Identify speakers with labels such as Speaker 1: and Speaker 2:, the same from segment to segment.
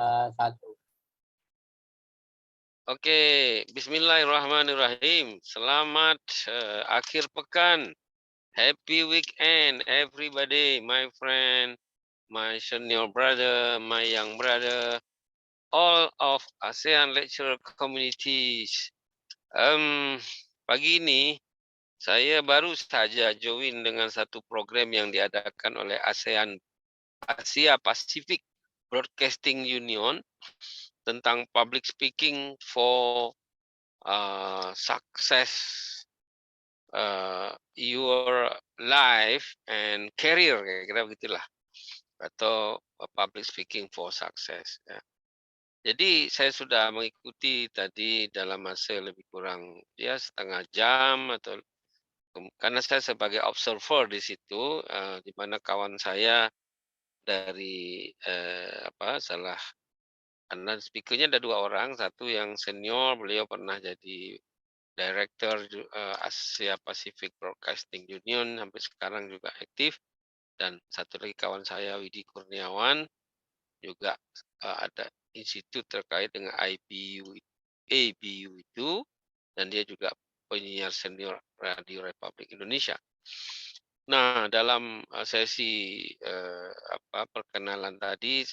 Speaker 1: Satu.
Speaker 2: Oke, bismillahirrahmanirrahim. Selamat akhir pekan. Happy weekend, everybody, my friend, my senior brother, my young brother, all of ASEAN lecturer communities. Pagi ini saya baru saja join dengan satu program yang diadakan oleh Asia Pacific Broadcasting Union tentang public speaking for success your life and career, kira-kira begitulah, atau public speaking for success. Ya. Jadi saya sudah mengikuti tadi dalam masa lebih kurang setengah jam atau karena saya sebagai observer di situ, di mana kawan saya dari salah karena speakernya ada 2 orang, satu yang senior, beliau pernah jadi Director Asia Pacific Broadcasting Union, sampai sekarang juga aktif, dan satu lagi kawan saya Widi Kurniawan, juga ada institut terkait dengan ABU itu, dan dia juga penyiar senior Radio Republik Indonesia. Nah, dalam sesi perkenalan tadi,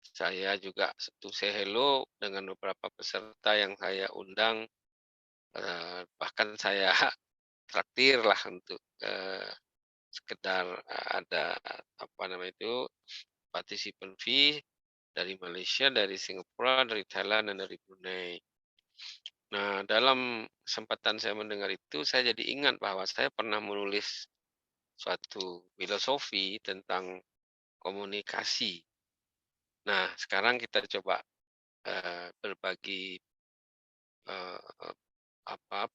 Speaker 2: saya juga say hello dengan beberapa peserta yang saya undang, bahkan saya traktir lah untuk sekedar ada participant fee dari Malaysia, dari Singapura, dari Thailand, dan dari Brunei. Nah, dalam kesempatan saya mendengar itu, saya jadi ingat bahwa saya pernah menulis suatu filosofi tentang komunikasi. Nah, sekarang kita coba berbagi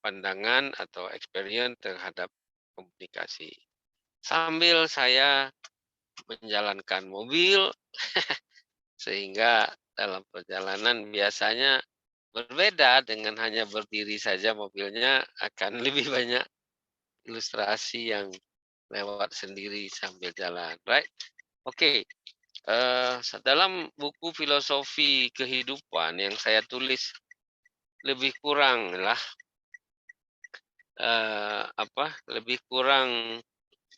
Speaker 2: pandangan atau experience terhadap komunikasi. Sambil saya menjalankan mobil, sehingga dalam perjalanan biasanya berbeda dengan hanya berdiri saja mobilnya, akan lebih banyak ilustrasi yang lewat sendiri sambil jalan, right? Oke, dalam buku filosofi kehidupan yang saya tulis lebih kurang lah lebih kurang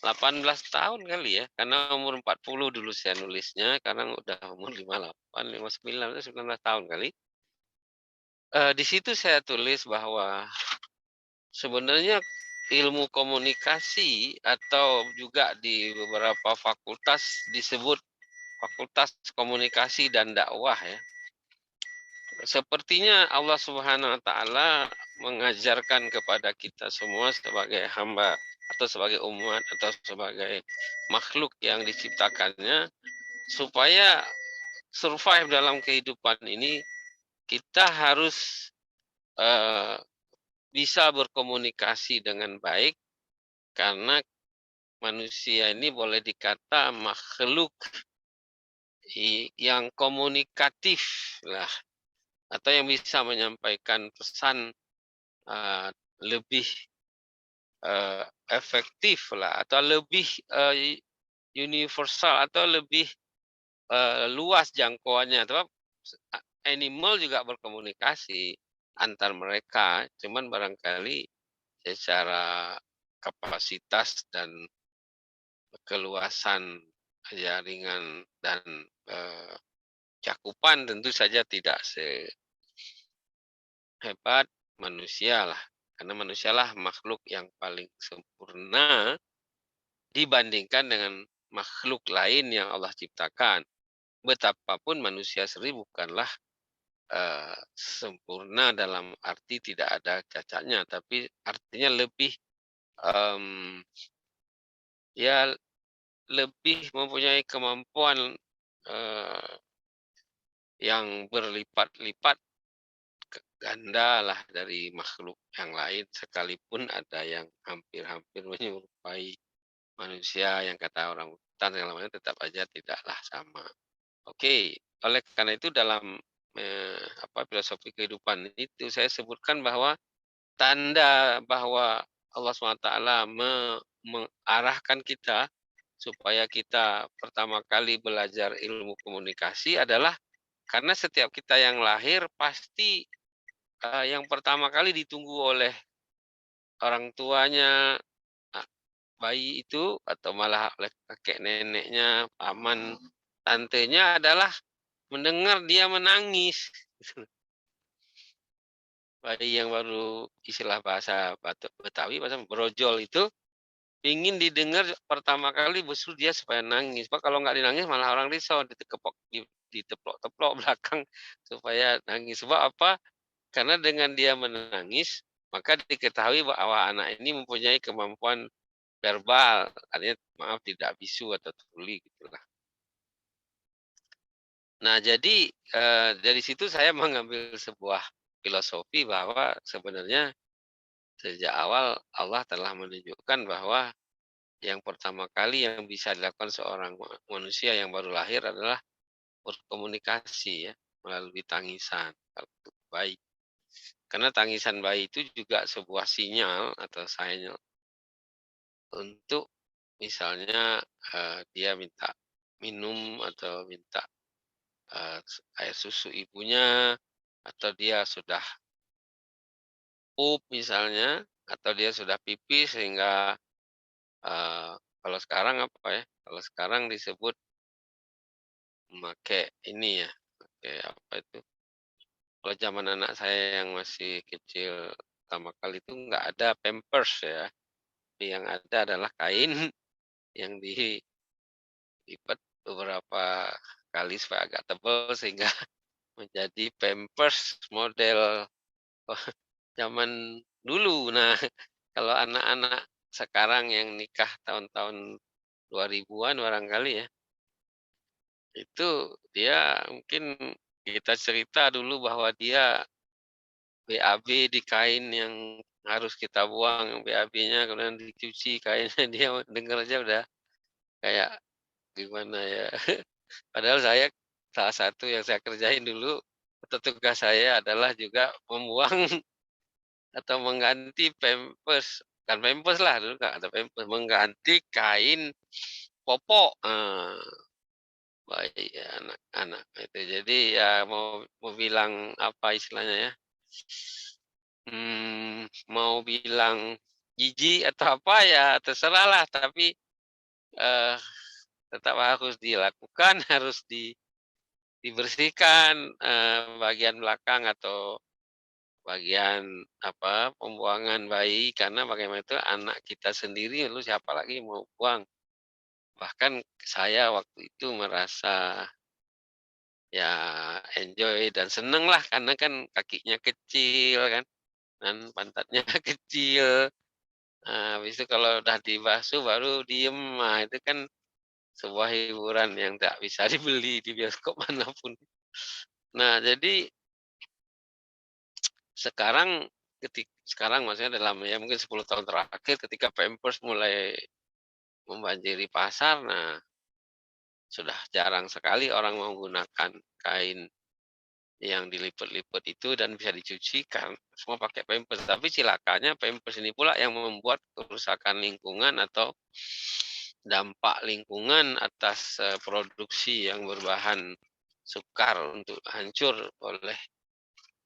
Speaker 2: 18 tahun kali ya, karena umur 40 dulu saya nulisnya, sekarang udah umur 58, 59, 19 tahun kali. Di situ saya tulis bahwa sebenarnya ilmu komunikasi atau juga di beberapa fakultas disebut fakultas komunikasi dan dakwah ya. Sepertinya Allah Subhanahu wa taala mengajarkan kepada kita semua sebagai hamba atau sebagai umat atau sebagai makhluk yang diciptakannya, supaya survive dalam kehidupan ini kita harus bisa berkomunikasi dengan baik, karena manusia ini boleh dikata makhluk yang komunikatif lah, atau yang bisa menyampaikan pesan lebih efektif lah, atau lebih universal, atau lebih luas jangkauannya. Atau animal juga berkomunikasi antar mereka, cuman barangkali secara kapasitas dan keluasan jaringan dan cakupan tentu saja tidak sehebat manusia lah, karena manusialah makhluk yang paling sempurna dibandingkan dengan makhluk lain yang Allah ciptakan. Betapapun manusia sendiri bukanlah sempurna dalam arti tidak ada cacatnya, tapi artinya lebih lebih mempunyai kemampuan yang berlipat-lipat ganda lah dari makhluk yang lain, sekalipun ada yang hampir-hampir menyerupai manusia, yang kata orang hutan yang namanya, tetap aja tidaklah sama. Oke, oleh karena itu dalam filosofi kehidupan itu saya sebutkan bahwa tanda bahwa Allah SWT mengarahkan kita supaya kita pertama kali belajar ilmu komunikasi adalah karena setiap kita yang lahir pasti, yang pertama kali ditunggu oleh orang tuanya, a bayi itu atau malah oleh kakek neneknya, paman, tantenya adalah mendengar dia menangis. Bayi yang baru istilah bahasa Betawi bahasa brojol itu ingin didengar pertama kali justru dia supaya nangis, Pak, kalau nggak dinangis malah orang risau diteplok-teplok belakang supaya nangis. Sebab apa? Karena dengan dia menangis, maka diketahui bahwa anak ini mempunyai kemampuan verbal, artinya maaf tidak bisu atau tuli gitulah. Nah jadi, dari situ saya mengambil sebuah filosofi bahwa sebenarnya sejak awal Allah telah menunjukkan bahwa yang pertama kali yang bisa dilakukan seorang manusia yang baru lahir adalah berkomunikasi ya, melalui tangisan kalau untuk bayi. Karena tangisan bayi itu juga sebuah sinyal atau sinyal untuk misalnya, dia minta minum atau minta, air susu ibunya, atau dia sudah pup misalnya, atau dia sudah pipis sehingga, kalau sekarang apa ya, kalau sekarang disebut memakai ini ya, pakai apa itu, kalau zaman anak saya yang masih kecil pertama kali itu nggak ada Pampers ya, yang ada adalah kain yang dilipat beberapa kali supaya agak tebal sehingga menjadi Pampers model zaman dulu. Nah, kalau anak-anak sekarang yang nikah tahun-tahun 2000-an barangkali ya, itu dia mungkin kita cerita dulu bahwa dia BAB di kain yang harus kita buang BAB-nya kemudian dicuci kainnya, dia denger aja udah kayak gimana ya. Padahal saya salah satu yang saya kerjain dulu, atau tugas saya adalah juga membuang atau mengganti pampers, bukan pampers lah dulu nggak ada pampers, mengganti kain popok, bayi anak-anak itu. Jadi ya mau mau bilang apa istilahnya ya, mau bilang jijik atau apa ya terserahlah, tapi, eee, tetap harus dilakukan, harus dibersihkan, bagian belakang atau bagian apa, pembuangan bayi karena bagaimanapun anak kita sendiri lalu siapa lagi mau buang. Bahkan saya waktu itu merasa ya enjoy dan seneng lah karena kan kakinya kecil kan, dan pantatnya kecil, habis itu kalau udah dibasuh baru diem, nah itu kan sebuah hiburan yang tak bisa dibeli di bioskop manapun. Nah jadi sekarang sekarang maksudnya dalam ya mungkin 10 tahun terakhir ketika Pampers mulai membanjiri pasar, nah sudah jarang sekali orang menggunakan kain yang dilipat-lipat itu dan bisa dicuci kan semua pakai Pampers. Tapi cilakanya Pampers ini pula yang membuat kerusakan lingkungan atau dampak lingkungan atas, produksi yang berbahan sukar untuk hancur oleh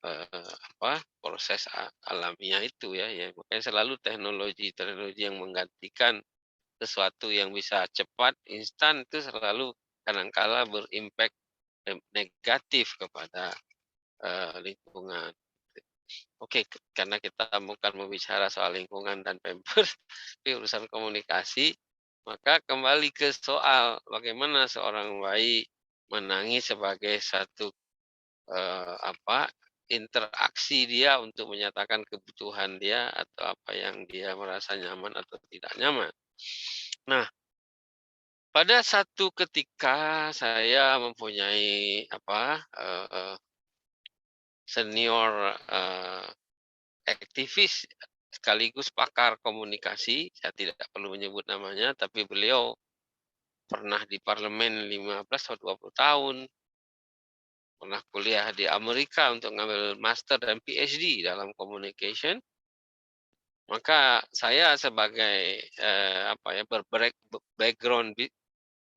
Speaker 2: apa, proses alamiah itu ya, ya makanya selalu teknologi-teknologi yang menggantikan sesuatu yang bisa cepat, instan itu selalu kadangkala berimpact negatif kepada, lingkungan. Oke, karena kita bukan membicara soal lingkungan dan Pampers, tapi urusan komunikasi, maka kembali ke soal bagaimana seorang bayi menangis sebagai satu apa, interaksi dia untuk menyatakan kebutuhan dia atau apa yang dia merasa nyaman atau tidak nyaman. Nah, pada satu ketika saya mempunyai apa, senior, aktivis sekaligus pakar komunikasi, saya tidak perlu menyebut namanya, tapi beliau pernah di parlemen 15 atau 20 tahun, pernah kuliah di Amerika untuk ngambil master dan PhD dalam communication. Maka saya sebagai, apa ya, background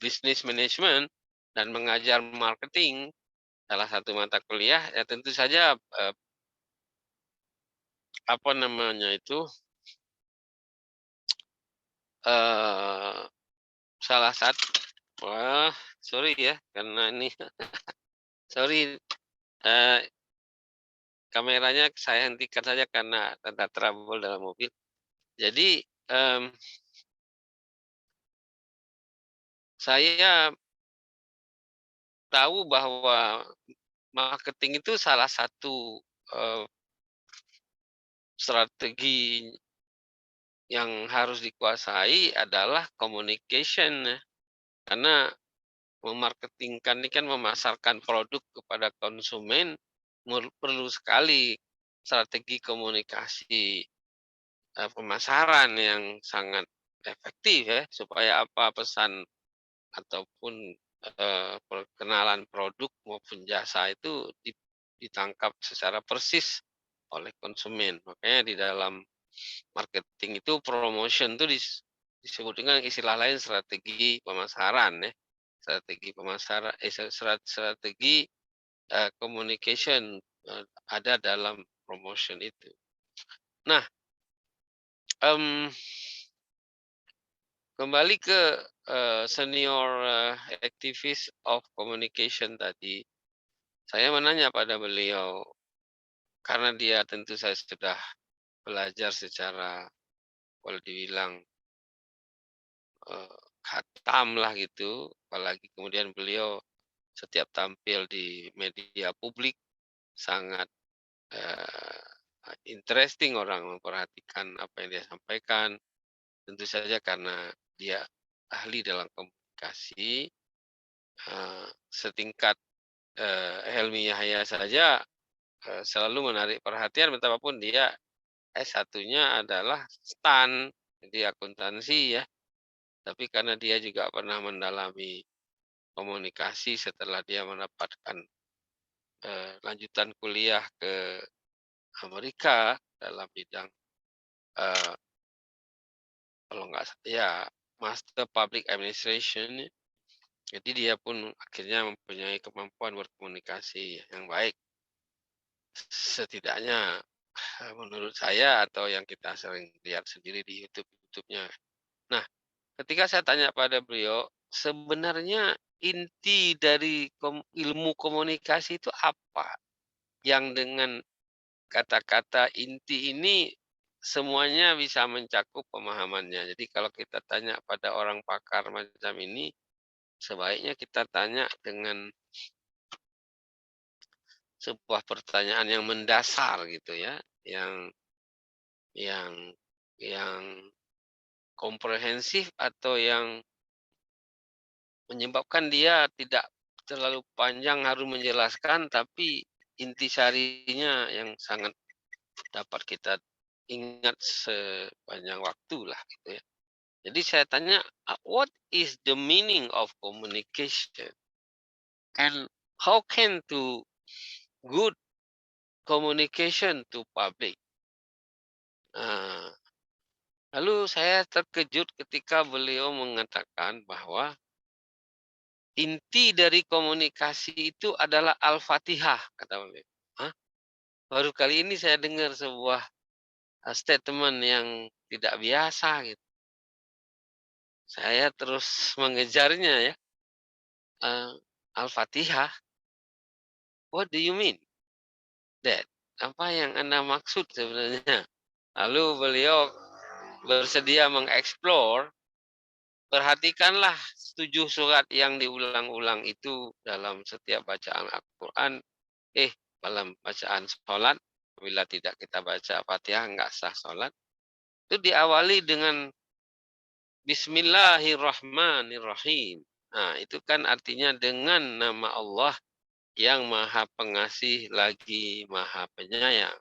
Speaker 2: business management dan mengajar marketing, salah satu mata kuliah, ya tentu saja, apa namanya itu, eee, salah satu wah, sorry ya, karena ini sorry, eee, kameranya saya hentikan saja karena ada trouble dalam mobil. Jadi, saya tahu bahwa marketing itu salah satu, eee, strategi yang harus dikuasai adalah communication ya, karena memarketingkan ini kan memasarkan produk kepada konsumen, perlu sekali strategi komunikasi, pemasaran yang sangat efektif ya, supaya apa, pesan ataupun, perkenalan produk maupun jasa itu ditangkap secara persis oleh konsumen. Makanya di dalam marketing itu promotion itu disebut dengan istilah lain strategi pemasaran ya. Strategi pemasaran strategi, communication, ada dalam promotion itu. Nah, mmm, kembali ke, senior, activist of communication tadi, saya menanya pada beliau, karena dia tentu saya sudah belajar secara boleh dibilang, khatam lah gitu, apalagi kemudian beliau setiap tampil di media publik sangat, eee, interesting, orang memperhatikan apa yang dia sampaikan, tentu saja karena dia ahli dalam komunikasi, setingkat, Helmi Yahya saja, selalu menarik perhatian betapapun dia S1-nya adalah STAN, jadi akuntansi ya, tapi karena dia juga pernah mendalami komunikasi setelah dia mendapatkan, lanjutan kuliah ke Amerika dalam bidang, eee, kalau nggak ya Master Public Administration, jadi dia pun akhirnya mempunyai kemampuan berkomunikasi yang baik, setidaknya, menurut saya atau yang kita sering lihat sendiri di YouTube-nya. Nah, ketika saya tanya pada beliau, sebenarnya inti dari ilmu komunikasi itu apa? Yang dengan kata-kata inti ini semuanya bisa mencakup pemahamannya. Jadi kalau kita tanya pada orang pakar macam ini, sebaiknya kita tanya dengan sebuah pertanyaan yang mendasar gitu ya, yang yang komprehensif atau yang menyebabkan dia tidak terlalu panjang harus menjelaskan, tapi intisarinya yang sangat dapat kita ingat sepanjang waktu lah gitu ya. Jadi saya tanya, "What is the meaning of communication? And how can to good communication to public?" Nah, lalu saya terkejut ketika beliau mengatakan bahwa inti dari komunikasi itu adalah Al-Fatihah, kata beliau. Hah? Baru kali ini saya dengar sebuah, statement yang tidak biasa gitu. Saya terus mengejarnya ya, Al-Fatihah, what do you mean that? Apa yang Anda maksud sebenarnya? Lalu beliau bersedia mengeksplor, perhatikanlah 7 surat yang diulang-ulang itu dalam setiap bacaan Al-Quran, dalam bacaan sholat, bila tidak kita baca Fatihah nggak sah sholat, itu diawali dengan Bismillahirrahmanirrahim. Nah, itu kan artinya dengan nama Allah yang Maha Pengasih lagi Maha Penyayang.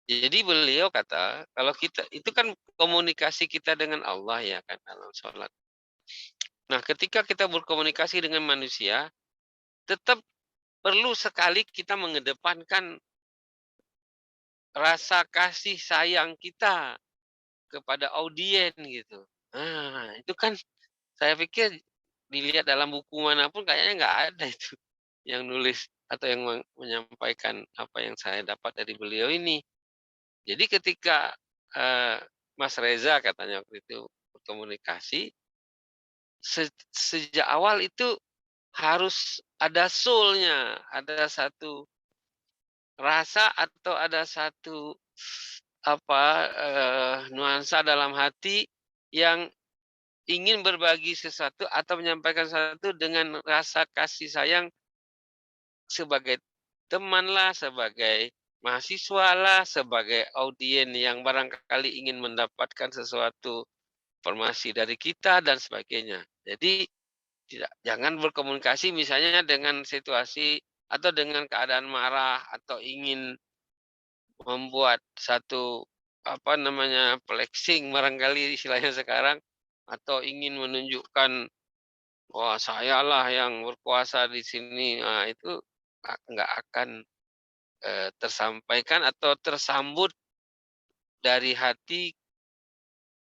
Speaker 2: Jadi beliau kata, kalau kita itu kan komunikasi kita dengan Allah ya kan dalam sholat. Nah, ketika kita berkomunikasi dengan manusia, tetap perlu sekali kita mengedepankan rasa kasih sayang kita kepada audien gitu. Nah, itu kan saya pikir dilihat dalam buku manapun kayaknya nggak ada itu yang nulis atau yang menyampaikan apa yang saya dapat dari beliau ini. Jadi ketika, Mas Reza katanya waktu itu berkomunikasi, sejak awal itu harus ada soul-nya, ada satu rasa atau ada satu apa, nuansa dalam hati yang ingin berbagi sesuatu atau menyampaikan sesuatu dengan rasa kasih sayang sebagai temanlah, sebagai mahasiswalah, sebagai audien yang barangkali ingin mendapatkan sesuatu informasi dari kita dan sebagainya. Jadi jangan berkomunikasi misalnya dengan situasi atau dengan keadaan marah atau ingin membuat satu, apa namanya, flexing barangkali istilahnya sekarang, atau ingin menunjukkan, "Wah, sayalah yang berkuasa di sini." Nah, itu nggak akan, tersampaikan atau tersambut dari hati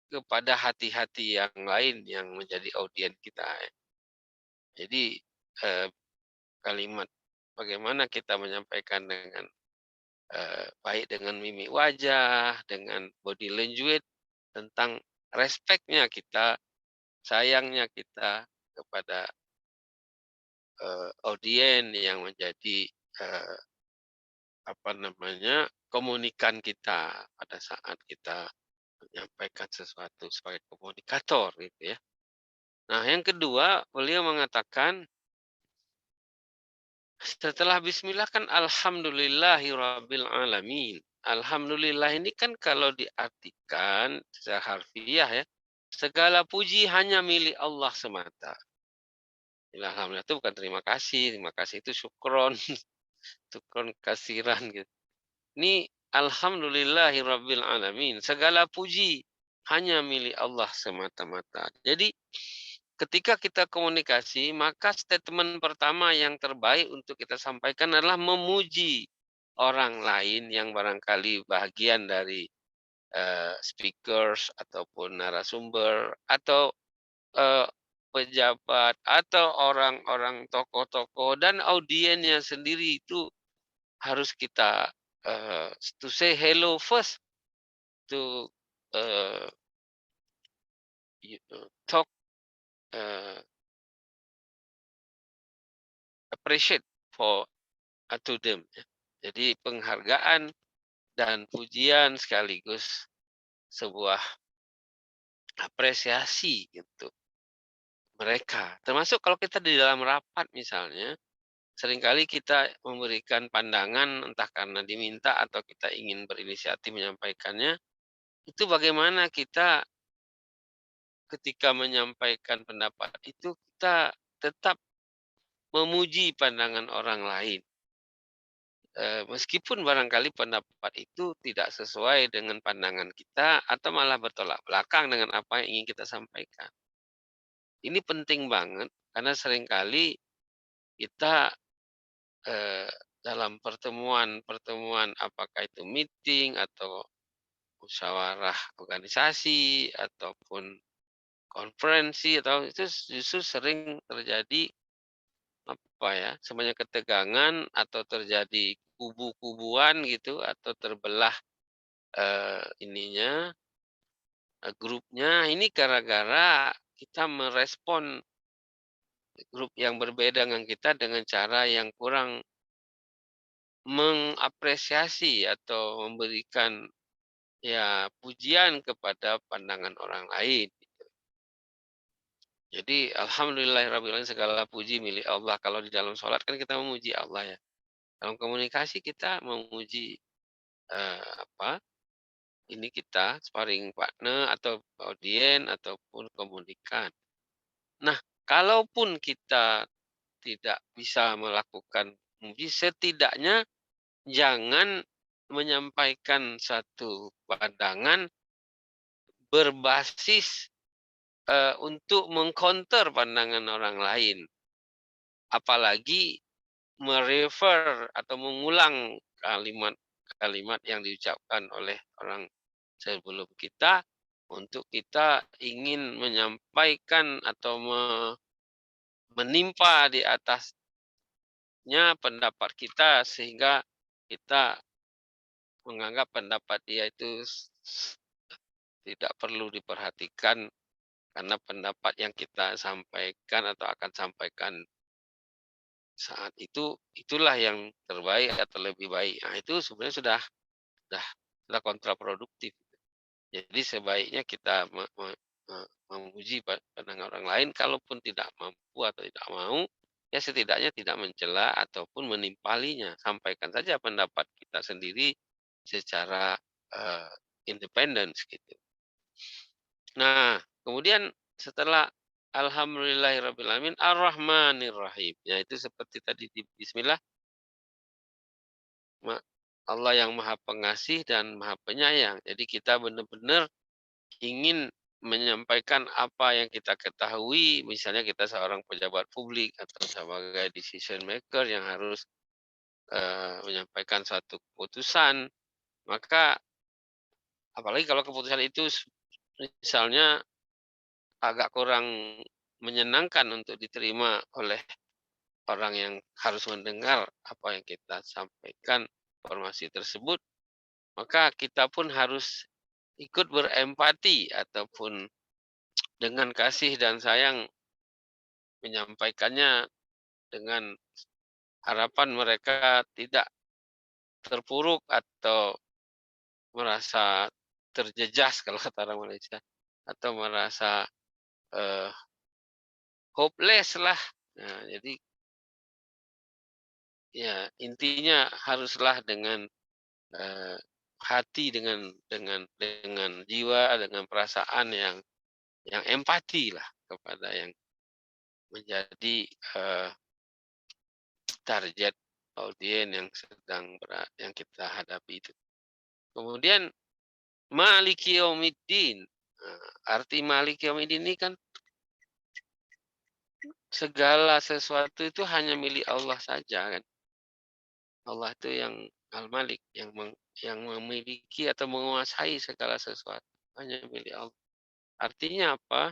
Speaker 2: kepada hati-hati yang lain yang menjadi audien kita. Jadi, eee, kalimat bagaimana kita menyampaikan dengan, baik dengan mimik wajah, dengan body language, tentang respeknya kita, sayangnya kita kepada, audien yang menjadi, eee, apa namanya, komunikan kita pada saat kita menyampaikan sesuatu sebagai komunikator gitu ya. Nah yang kedua beliau mengatakan, setelah bismillah kan alhamdulillahirabbil alamin. Alhamdulillah ini kan kalau diartikan secara harfiah ya, segala puji hanya milik Allah semata. Alhamdulillah itu bukan terima kasih itu syukron, syukron kasiran gitu. Ini alhamdulillahirabbil alamin, segala puji hanya milik Allah semata-mata. Jadi ketika kita komunikasi, maka statement pertama yang terbaik untuk kita sampaikan adalah memuji orang lain yang barangkali bagian dari, speakers ataupun narasumber atau Eee, pejabat atau orang-orang tokoh-tokoh dan audiennya sendiri itu harus kita, to say hello first to, eee, talk, eee, appreciate for, to them ya. Jadi penghargaan dan pujian sekaligus sebuah apresiasi untuk mereka. Termasuk kalau kita di dalam rapat misalnya, seringkali kita memberikan pandangan entah karena diminta atau kita ingin berinisiatif menyampaikannya, itu bagaimana kita ketika menyampaikan pendapat itu kita tetap memuji pandangan orang lain. Meskipun barangkali pendapat itu tidak sesuai dengan pandangan kita atau malah bertolak belakang dengan apa yang ingin kita sampaikan. Ini penting banget karena seringkali kita dalam pertemuan-pertemuan apakah itu meeting atau musyawarah organisasi ataupun konferensi atau itu justru sering terjadi apa ya, semuanya ketegangan atau terjadi kubu-kubuan gitu atau terbelah, ininya, grupnya ini gara-gara kita merespon grup yang berbeda dengan kita dengan cara yang kurang mengapresiasi atau memberikan ya pujian kepada pandangan orang lain. Jadi alhamdulillahirobbilalamin segala puji milik Allah. Kalau di dalam sholat kan kita memuji Allah ya. Dalam komunikasi kita memuji, apa, ini kita sparring partner atau audien ataupun komunikan. Nah, kalaupun kita tidak bisa melakukan muji, setidaknya jangan menyampaikan satu pandangan berbasis, untuk meng-counter pandangan orang lain. Apalagi atau mengulang kalimat-kalimat yang diucapkan oleh orang sebelum kita, untuk kita ingin menyampaikan atau menimpa di atas kuatnya pendapat kita sehingga kita menganggap pendapat dia itu tidak perlu diperhatikan karena pendapat yang kita sampaikan atau akan sampaikan saat itu, itulah yang terbaik atau lebih baik. Nah, itu sebenarnya sudah sudah kontraproduktif. Jadi sebaiknya kita memuji pandangan orang lain, kalaupun tidak mampu atau tidak mau, ya setidaknya tidak mencela ataupun menimpalinya. Sampaikan saja pendapat kita sendiri secara independen gitu. Nah, kemudian setelah alhamdulillahirrabbilalamin ar-rahmanir-rahim. Ya itu seperti tadi di bismillah, Allah yang Maha Pengasih dan Maha Penyayang. Jadi kita benar-benar ingin menyampaikan apa yang kita ketahui, misalnya kita seorang pejabat publik atau sebagai decision maker yang harus menyampaikan suatu keputusan, maka apalagi kalau keputusan itu misalnya agak kurang menyenangkan untuk diterima oleh orang yang harus mendengar apa yang kita sampaikan, informasi tersebut, maka kita pun harus ikut berempati ataupun dengan kasih dan sayang menyampaikannya dengan harapan mereka tidak terpuruk atau merasa terjejas kalau kata orang Malaysia, atau merasa eh, hopeless lah. Nah, jadi ya intinya haruslah dengan hati, dengan jiwa, dengan perasaan yang empati lah kepada yang menjadi target audiens yang yang kita hadapi itu. Kemudian maliki yaumiddin. Arti maliki yaumiddin ini kan segala sesuatu itu hanya milik Allah saja kan. Allah itu yang Al-Malik, yang memiliki atau menguasai segala sesuatu, hanya milik Allah. Artinya apa?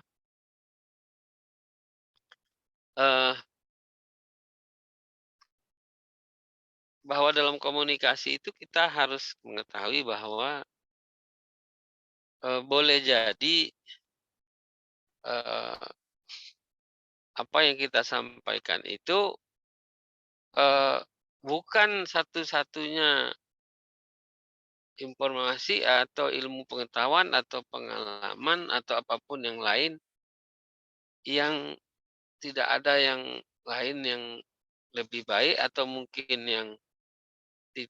Speaker 2: Bahwa dalam komunikasi itu kita harus mengetahui bahwa boleh jadi apa yang kita sampaikan itu bukan satu-satunya informasi atau ilmu pengetahuan atau pengalaman atau apapun yang lain, yang tidak ada yang lain yang lebih baik atau mungkin ti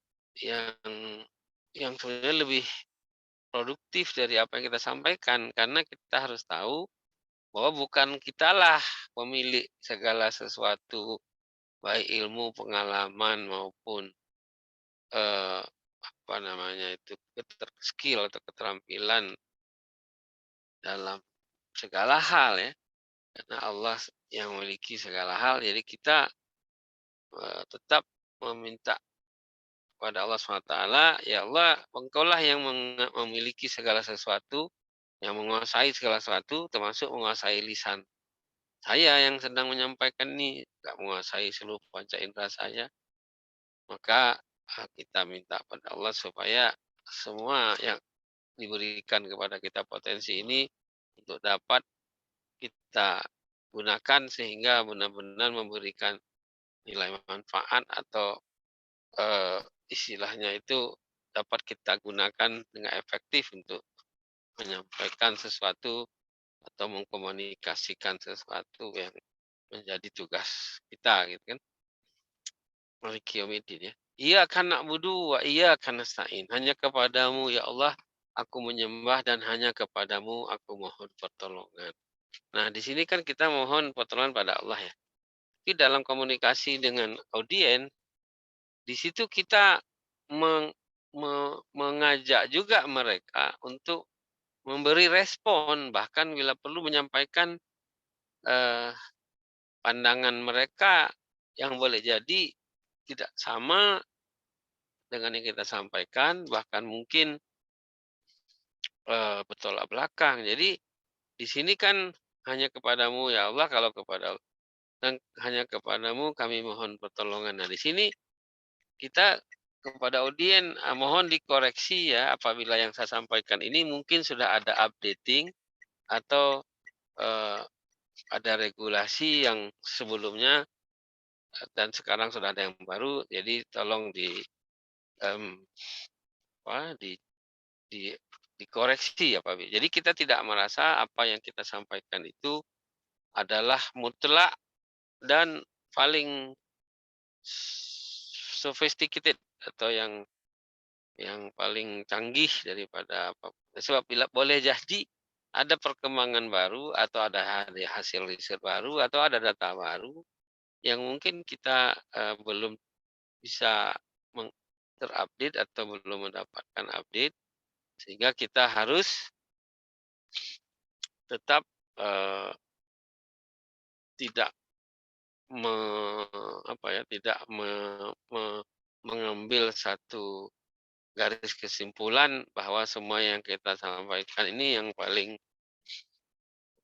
Speaker 2: yang sebenarnya lebih produktif dari apa yang kita sampaikan. Karena kita harus tahu bahwa bukan kitalah pemilik segala sesuatu, baik ilmu, pengalaman maupun apa namanya itu, skill atau keterampilan dalam segala hal ya. Karena Allah yang memiliki segala hal, jadi kita tetap meminta kepada Allah SWT, "Ya Allah, Engkaulah yang memiliki segala sesuatu, yang menguasai segala sesuatu, termasuk menguasai lisan saya yang sedang menyampaikan ini, nggak menguasai seluruh panca indera saya." Maka kita minta pada Allah supaya semua yang diberikan kepada kita potensi ini untuk dapat kita gunakan sehingga benar-benar memberikan nilai manfaat atau istilahnya itu dapat kita gunakan dengan efektif untuk menyampaikan sesuatu atau mengkomunikasikan sesuatu yang menjadi tugas kita gitu kan. Maliki yaumiddin ya. Iyyaka na'budu wa iyyaka nasta'in. Hanya kepadamu ya Allah aku menyembah dan hanya kepadamu aku mohon pertolongan. Nah, di sini kan kita mohon pertolongan pada Allah ya. Tapi dalam komunikasi dengan audiens, di situ kita mengajak juga mereka untuk memberi respon, bahkan bila perlu menyampaikan eh, pandangan mereka yang boleh jadi tidak sama dengan yang kita sampaikan, bahkan mungkin bertolak belakang. Jadi di sini kan hanya kepadamu ya Allah, kalau kepada dan hanya kepadamu kami mohon pertolongan. Nah, di sini kita kepada audien, mohon dikoreksi ya apabila yang saya sampaikan ini mungkin sudah ada updating atau, eee, ada regulasi yang sebelumnya, dan sekarang sudah ada yang baru, jadi tolong mmm, apa, di dikoreksi ya, Pak. Jadi kita tidak merasa apa yang kita sampaikan itu adalah mutlak dan paling sophisticated atau yang paling canggih daripada apa. Sebab bila boleh jadi ada perkembangan baru atau ada hasil riset baru atau ada data baru yang mungkin kita, belum bisa terupdate atau belum mendapatkan update, sehingga kita harus tetap, eee, tidak me apa ya, tidak me me mengambil satu garis kesimpulan bahwa semua yang kita sampaikan ini yang paling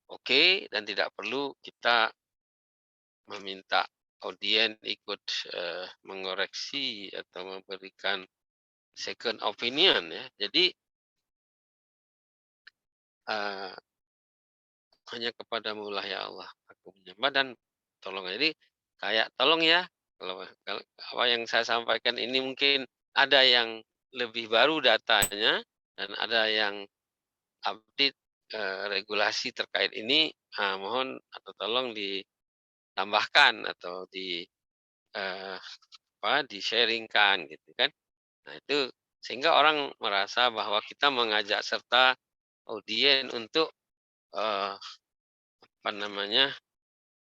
Speaker 2: oke dan tidak perlu kita meminta audien ikut, mengoreksi atau memberikan second opinion ya. Jadi, eee, hanya kepadamu lah ya Allah aku menyembah dan tolong. Jadi kayak tolong ya, kalau kalau apa yang saya sampaikan ini mungkin ada yang lebih baru datanya dan ada yang update, regulasi terkait ini, mohon atau tolong ditambahkan atau eee, di-sharing-kan gitu kan. Nah itu sehingga orang merasa bahwa kita mengajak serta audien untuk, eee, apa namanya,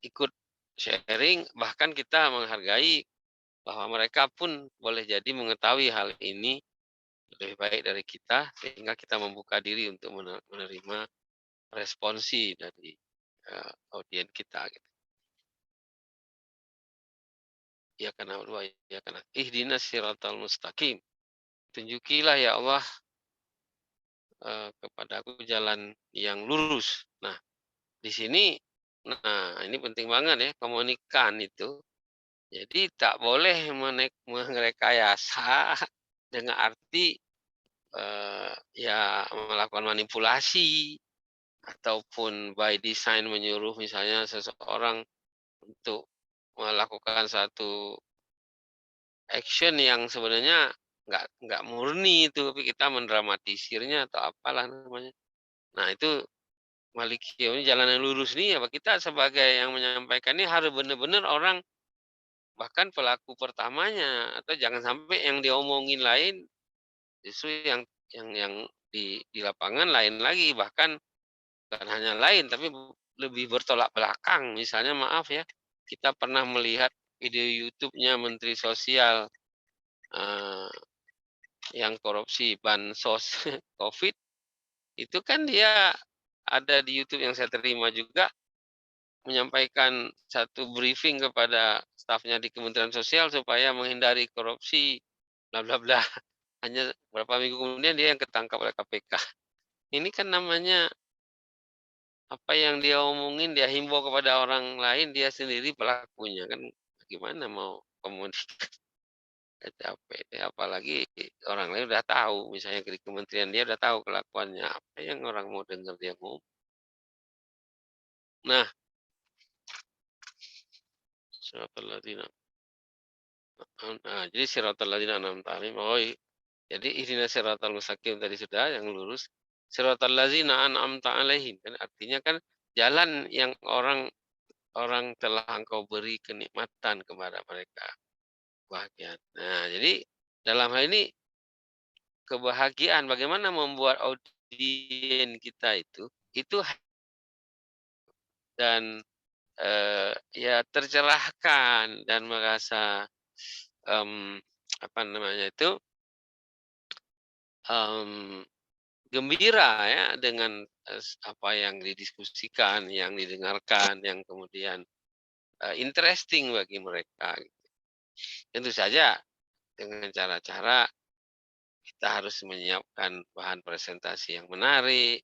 Speaker 2: ikut sharing, bahkan kita menghargai bahwa mereka pun boleh jadi mengetahui hal ini lebih baik dari kita, sehingga kita membuka diri untuk menerima responsi dari, audien kita gitu. Ya karena Allah ya karena ihdinas siratal mustaqim. Tunjukilah ya Allah, kepadaku jalan yang lurus. Nah, di sini ini penting banget ya, komunikan itu. Jadi tak boleh merekayasa dengan arti, ya melakukan manipulasi ataupun by design menyuruh misalnya seseorang untuk melakukan satu action yang sebenarnya nggak murni itu, tapi kita mendramatisirnya atau apalah namanya. Nah itu Malikiyah ini jalan yang lurus nih, apa kita sebagai yang menyampaikan ini harus benar-benar orang, bahkan pelaku pertamanya, atau jangan sampai yang diomongin lain, justru yang di lapangan lain lagi, bahkan bukan hanya lain, tapi lebih bertolak belakang. Misalnya maaf ya, kita pernah melihat video YouTube-nya Menteri Sosial, eee, yang korupsi bansos Covid, itu kan dia ada di YouTube yang saya terima juga, menyampaikan satu briefing kepada stafnya di Kementerian Sosial supaya menghindari korupsi, bla bla bla. Hanya beberapa minggu kemudian dia yang ketangkap oleh KPK. Ini kan namanya apa yang dia omongin, dia himbau kepada orang lain, dia sendiri pelakunya, kan gimana mau komunikasi. Capek deh, apalagi orang lain udah tahu, misalnya di kementerian dia udah tahu kelakuannya, apa yang orang mau dengar dia ngomong. Nah, siratal ladzina jadi siratal ladzina an'amta 'alaihim, jadi ihdinas siratal mustaqim tadi sudah yang lurus, siratal ladzina an'amta 'alaihim, kan artinya kan jalan yang orang orang telah Engkau beri kenikmatan kepada mereka, kebahagiaan. Nah, jadi dalam hal ini kebahagiaan bagaimana membuat audien kita itu dan, ya tercerahkan dan merasa, mmm, apa namanya itu, mmm, gembira ya dengan, apa yang didiskusikan, yang didengarkan, yang kemudian, interesting bagi mereka. Tentu saja dengan cara-cara kita harus menyiapkan bahan presentasi yang menarik,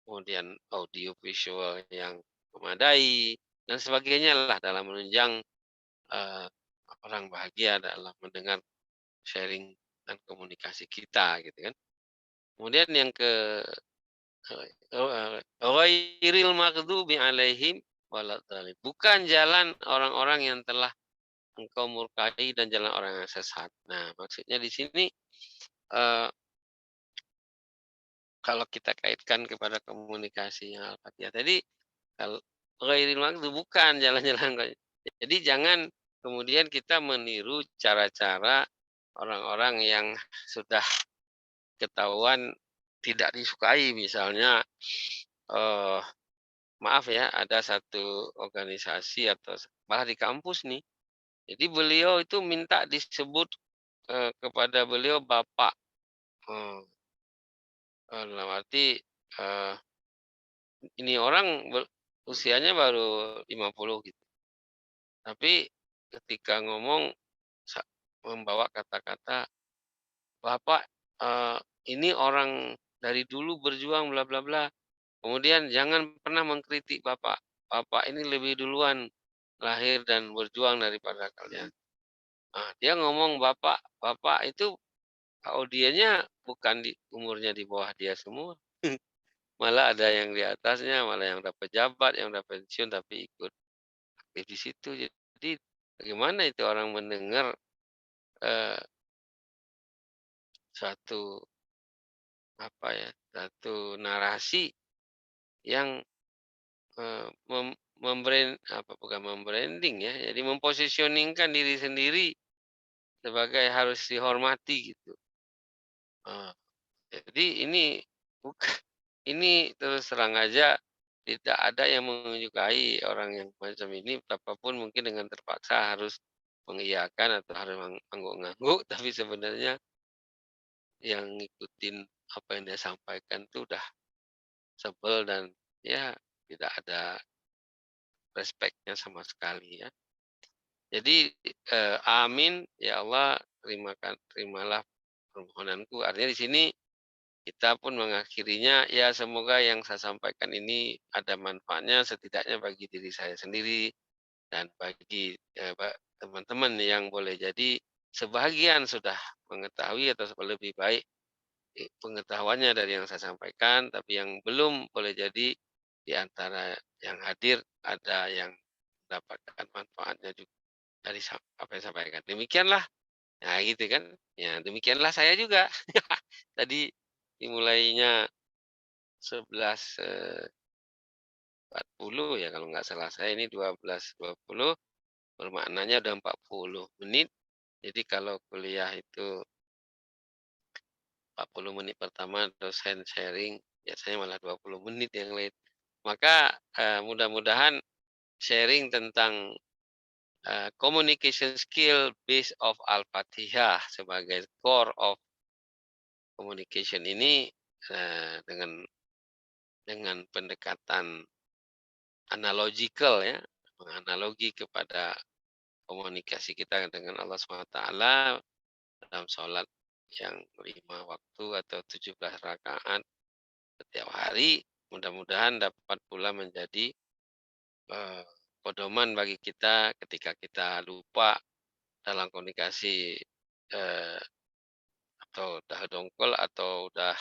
Speaker 2: kemudian audio visual yang memadai, dan sebagainya lah dalam menunjang, eee, orang bahagia dalam mendengar sharing dan komunikasi kita gitu kan. Kemudian yang ghairil maghdubi alaihim waladdallin, bukan jalan orang-orang yang telah engkau murkai dan jalan orang yang sesat. Nah, maksudnya di sini, eee, kalau kita kaitkan kepada komunikasi yang Al-Fatihah tadi, kalau ghairil maghdubi bukan jalan-jalan jadi jangan kemudian kita meniru cara-cara orang-orang yang sudah ketahuan tidak disukai. Misalnya, eee, maaf ya, ada satu organisasi atau malah di kampus nih, jadi beliau itu minta disebut, kepada beliau Bapak, eee dalam arti, eee, ini orang usianya baru 50 gitu, tapi ketika ngomong sa membawa kata-kata, "Bapak, ini orang dari dulu berjuang bla bla bla, kemudian jangan pernah mengkritik Bapak. Bapak ini lebih duluan lahir dan berjuang daripada kalian." Nah, dia ngomong Bapak, Bapak itu audiennya bukan umurnya di bawah dia semua, malah ada yang di atasnya, malah yang udah pejabat, yang udah pensiun tapi ikut aktif di situ. Jadi bagaimana itu orang mendengar, eee, suatu apa ya, satu narasi yang, eee, mem apa, bukan mem-branding ya, jadi mempositioningkan diri sendiri sebagai harus dihormati gitu. Eee, jadi ini bukan ini terus terang aja tidak ada yang menyukai orang yang macam ini, betapapun mungkin dengan terpaksa harus mengiyakan atau harus angguk-ngangguk, tapi sebenarnya yang ngikutin apa yang dia sampaikan itu udah sebel dan ya tidak ada respeknya sama sekali ya. Jadi, amin, ya Allah terimalah permohonanku. Artinya di sini kita pun mengakhirinya, ya semoga yang saya sampaikan ini ada manfaatnya setidaknya bagi diri saya sendiri dan bagi, teman-teman yang boleh jadi sebagian sudah mengetahui atau lebih baik, pengetahuannya dari yang saya sampaikan, tapi yang belum boleh jadi di antara yang hadir ada yang mendapatkan manfaatnya juga dari apa yang saya sampaikan. Demikianlah, nah gitu kan. Ya demikianlah saya juga. Tadi dimulainya 11.40 ya kalau nggak salah saya, ini 12.20, bermaknanya udah 40 menit. Jadi kalau kuliah itu 40 menit pertama dosen sharing, biasanya malah 20 menit yang lain. Maka, mudah-mudahan sharing tentang, communication skill base of Al-Fatihah sebagai core of communication ini, dengan pendekatan analogical ya, menganalogi kepada komunikasi kita dengan Allah SWT dalam sholat yang 5 waktu atau 17 rakaat setiap hari, mudah-mudahan dapat pula menjadi, eee, pedoman bagi kita ketika kita lupa dalam komunikasi, eee, atau udah dongkol atau udah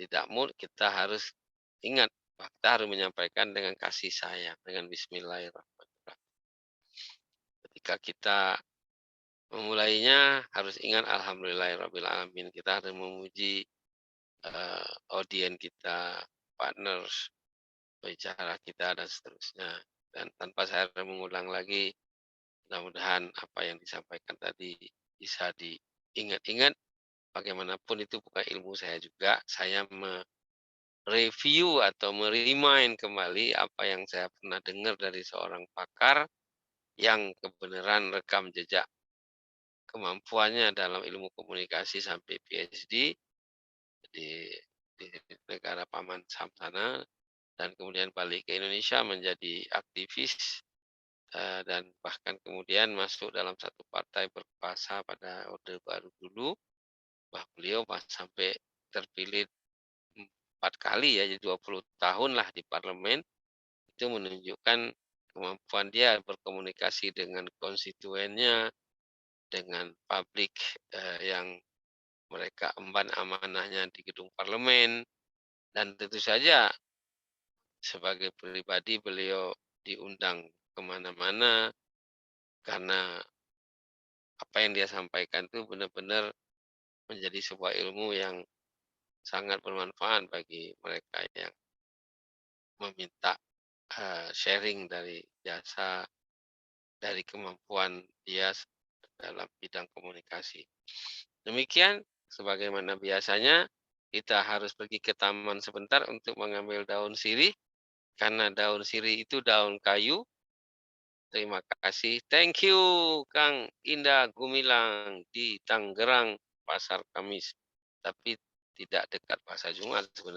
Speaker 2: tidak mood, kita harus ingat bahwa kita harus menyampaikan dengan kasih sayang, dengan bismillahirrahmanirrahim. Ketika kita memulainya harus ingat alhamdulillahirrabbilalamin, kita harus memuji, audien kita, partners, bicara kita dan seterusnya. Dan tanpa saya mengulang lagi, mudah-mudahan apa yang disampaikan tadi bisa diingat-ingat, bagaimanapun itu bukan ilmu saya juga, saya review atau kembali apa yang saya pernah dengar dari seorang pakar yang kebenaran rekam jejak kemampuannya dalam ilmu komunikasi sampai PhD di di negara paman Sam sana, dan kemudian balik ke Indonesia menjadi aktivis, dan bahkan kemudian masuk dalam satu partai berkuasa pada Orde Baru dulu. Beliau sampai terpilih 4 kali ya, jadi 20 tahun lah di parlemen. Itu menunjukkan kemampuan dia berkomunikasi dengan konstituennya, dengan publik, yang mereka emban amanahnya di gedung parlemen, dan tentu saja sebagai pribadi beliau diundang kemana-mana karena apa yang dia sampaikan itu benar-benar menjadi sebuah ilmu yang sangat bermanfaat bagi mereka yang meminta, sharing dari jasa, dari kemampuan dia dalam bidang komunikasi. Demikian, sebagaimana biasanya, kita harus pergi ke taman sebentar untuk mengambil daun sirih, karena daun sirih itu daun kayu. Terima kasih. Thank you, Kang Indah Gumilang di Tangerang, Pasar Kamis. Tapi tidak dekat Pasar Jumat sebenarnya.